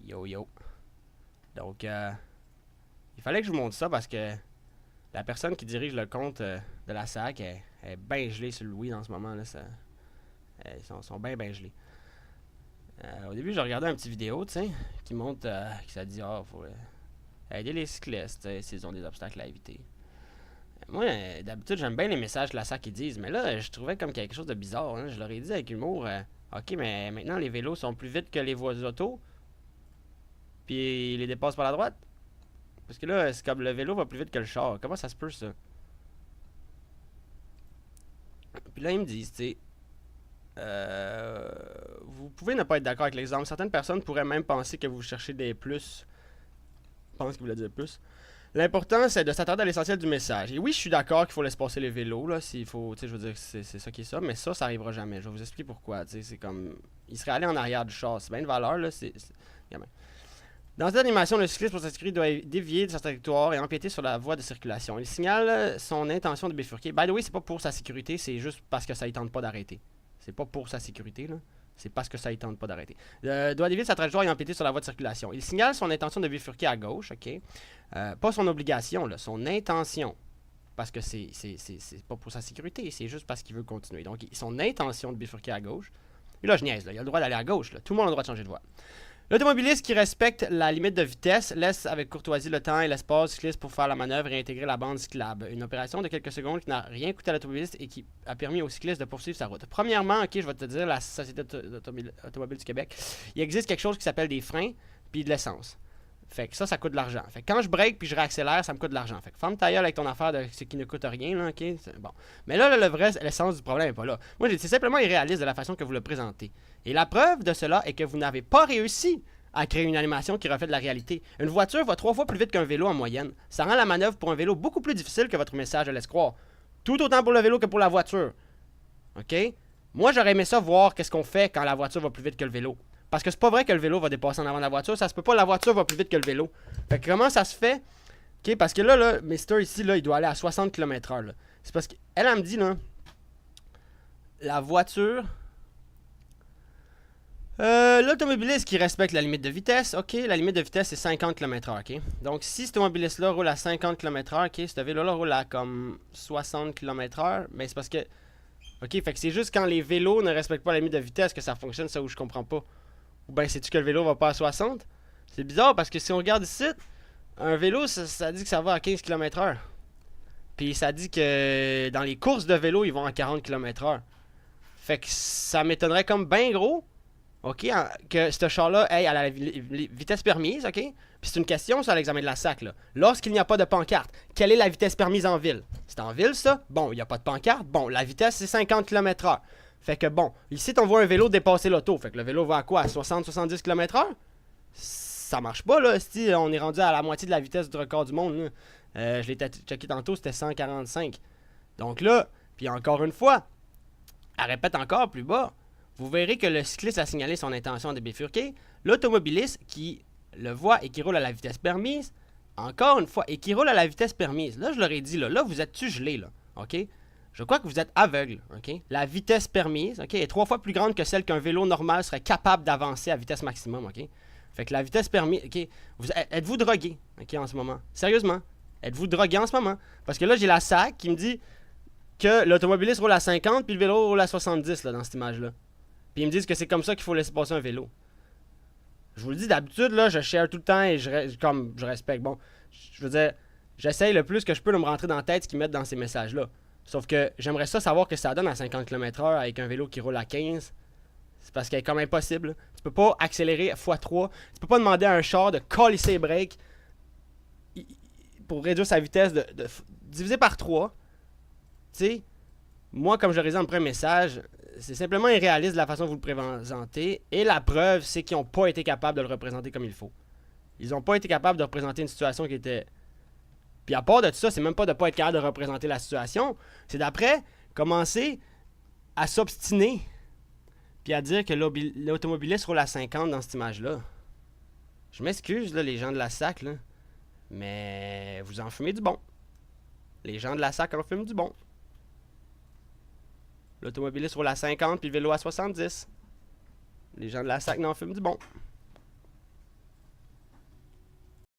Yo yo. Donc, il fallait que je vous montre ça parce que la personne qui dirige le compte de la SAC est bien gelée sur le Louis en ce moment. Là, ils sont bien gelés. Au début, j'ai regardé un petit vidéo, tu sais, qui montre, qui ça dit, faut aider les cyclistes s'ils ont des obstacles à éviter. Moi, d'habitude, j'aime bien les messages que la SAC ils disent, mais là, je trouvais comme quelque chose de bizarre. Hein. Je leur ai dit avec humour, ok, mais maintenant les vélos sont plus vite que les voies auto, puis ils les dépassent par la droite. Parce que là, c'est comme le vélo va plus vite que le char. Comment ça se peut, ça? Puis là, ils me disent, tu sais, vous pouvez ne pas être d'accord avec l'exemple. Certaines personnes pourraient même penser que vous cherchez des plus. Je pense qu'il voulait dire plus. L'important, c'est de s'attarder à l'essentiel du message. Et oui, je suis d'accord qu'il faut laisser passer les vélos, là, s'il faut, tu sais, je veux dire, c'est ça qui est ça, mais ça arrivera jamais. Je vais vous expliquer pourquoi, tu sais, c'est comme, il serait allé en arrière du char, c'est bien une valeur, là, Dans cette animation, le cycliste pour s'inscrire doit dévier de sa trajectoire et empiéter sur la voie de circulation. Il signale son intention de bifurquer. By the way, c'est pas pour sa sécurité, c'est juste parce que ça ne tente pas d'arrêter. C'est pas pour sa sécurité, là. C'est parce que ça ne tente pas d'arrêter. Doit dévier de sa trajectoire et empiéter sur la voie de circulation. Il signale son intention de bifurquer à gauche, ok? Pas son obligation, là, son intention. Parce que c'est pas pour sa sécurité, c'est juste parce qu'il veut continuer. Donc, son intention de bifurquer à gauche. Et là, je niaise, là. Il a le droit d'aller à gauche, là. Tout le monde a le droit de changer de voie. L'automobiliste qui respecte la limite de vitesse laisse avec courtoisie le temps et l'espace cycliste pour faire la manœuvre et intégrer la bande cyclable. Une opération de quelques secondes qui n'a rien coûté à l'automobiliste et qui a permis au cycliste de poursuivre sa route. Premièrement, ok, je vais te dire, la Société automobile du Québec, il existe quelque chose qui s'appelle des freins puis de l'essence. Fait que ça coûte de l'argent. Fait que quand je break puis je réaccélère, ça me coûte de l'argent. Fait que ferme ta gueule avec ton affaire de ce qui ne coûte rien, là, ok? Bon. Mais là, l'essence du problème n'est pas là. Moi, c'est simplement irréaliste de la façon que vous le présentez. Et la preuve de cela est que vous n'avez pas réussi à créer une animation qui reflète la réalité. Une voiture va 3 fois plus vite qu'un vélo en moyenne. Ça rend la manœuvre pour un vélo beaucoup plus difficile que votre message le laisse croire. Tout autant pour le vélo que pour la voiture. OK? Moi, j'aurais aimé ça voir qu'est-ce qu'on fait quand la voiture va plus vite que le vélo. Parce que c'est pas vrai que le vélo va dépasser en avant de la voiture. Ça se peut pas, la voiture va plus vite que le vélo. Fait que comment ça se fait? OK? Parce que là, Mister ici, là, il doit aller à 60 km/h. C'est parce qu'elle me dit, là, la voiture... l'automobiliste qui respecte la limite de vitesse, ok, la limite de vitesse c'est 50 km/h, ok. Donc si cet automobiliste-là roule à 50 km/h, ok, ce vélo-là roule à comme 60 km/h, mais c'est parce que, ok, fait que c'est juste quand les vélos ne respectent pas la limite de vitesse que ça fonctionne, ça où je comprends pas. Ou bien c'est-tu que le vélo va pas à 60? C'est bizarre parce que si on regarde ici, un vélo, ça dit que ça va à 15 km/h. Puis ça dit que dans les courses de vélo, ils vont à 40 km/h. Fait que ça m'étonnerait comme bien gros. OK, que ce char-là aille à la vitesse permise, OK? Puis c'est une question sur l'examen de la SAC, là. Lorsqu'il n'y a pas de pancarte, quelle est la vitesse permise en ville? C'est en ville, ça? Bon, il n'y a pas de pancarte. Bon, la vitesse, c'est 50 km/h. Fait que bon, ici, on voit un vélo dépasser l'auto. Fait que le vélo va à quoi? À 60-70 km/h? Ça marche pas, là. Si on est rendu à la moitié de la vitesse du record du monde, là. Je l'ai checké tantôt, c'était 145. Donc là, puis encore une fois, elle répète encore plus bas. Vous verrez que le cycliste a signalé son intention de bifurquer. L'automobiliste qui le voit et qui roule à la vitesse permise, encore une fois, et qui roule à la vitesse permise. Là, je leur ai dit, là vous êtes-tu gelé, là, OK? Je crois que vous êtes aveugle, OK? La vitesse permise, OK, est 3 fois plus grande que celle qu'un vélo normal serait capable d'avancer à vitesse maximum, OK? Fait que la vitesse permise, OK? Êtes-vous drogué, OK, en ce moment? Sérieusement? Êtes-vous drogué en ce moment? Parce que là, j'ai la SAC qui me dit que l'automobiliste roule à 50 puis le vélo roule à 70, là, dans cette image-là. Puis ils me disent que c'est comme ça qu'il faut laisser passer un vélo. Je vous le dis, d'habitude, là, je share tout le temps et je respecte. Bon, je veux dire, j'essaye le plus que je peux de me rentrer dans la tête ce qu'ils mettent dans ces messages-là. Sauf que j'aimerais ça savoir que ça donne à 50 km/h avec un vélo qui roule à 15. C'est parce qu'elle est comme impossible. Tu peux pas accélérer x3. Tu peux pas demander à un char de coller ses breaks pour réduire sa vitesse de diviser par 3. Tu sais, moi, comme je le disais dans le premier message, c'est simplement irréaliste de la façon dont vous le présentez. Et la preuve, c'est qu'ils n'ont pas été capables de le représenter comme il faut. Ils n'ont pas été capables de représenter une situation qui était... Puis à part de tout ça, c'est même pas de ne pas être capable de représenter la situation. C'est d'après commencer à s'obstiner. Puis à dire que l'automobiliste roule à 50 dans cette image-là. Je m'excuse, là, les gens de la SAC, là. Mais vous en fumez du bon. Les gens de la SAC en fument du bon. L'automobiliste roule à 50 puis le vélo à 70. Les gens de la SAC n'en fument du bon.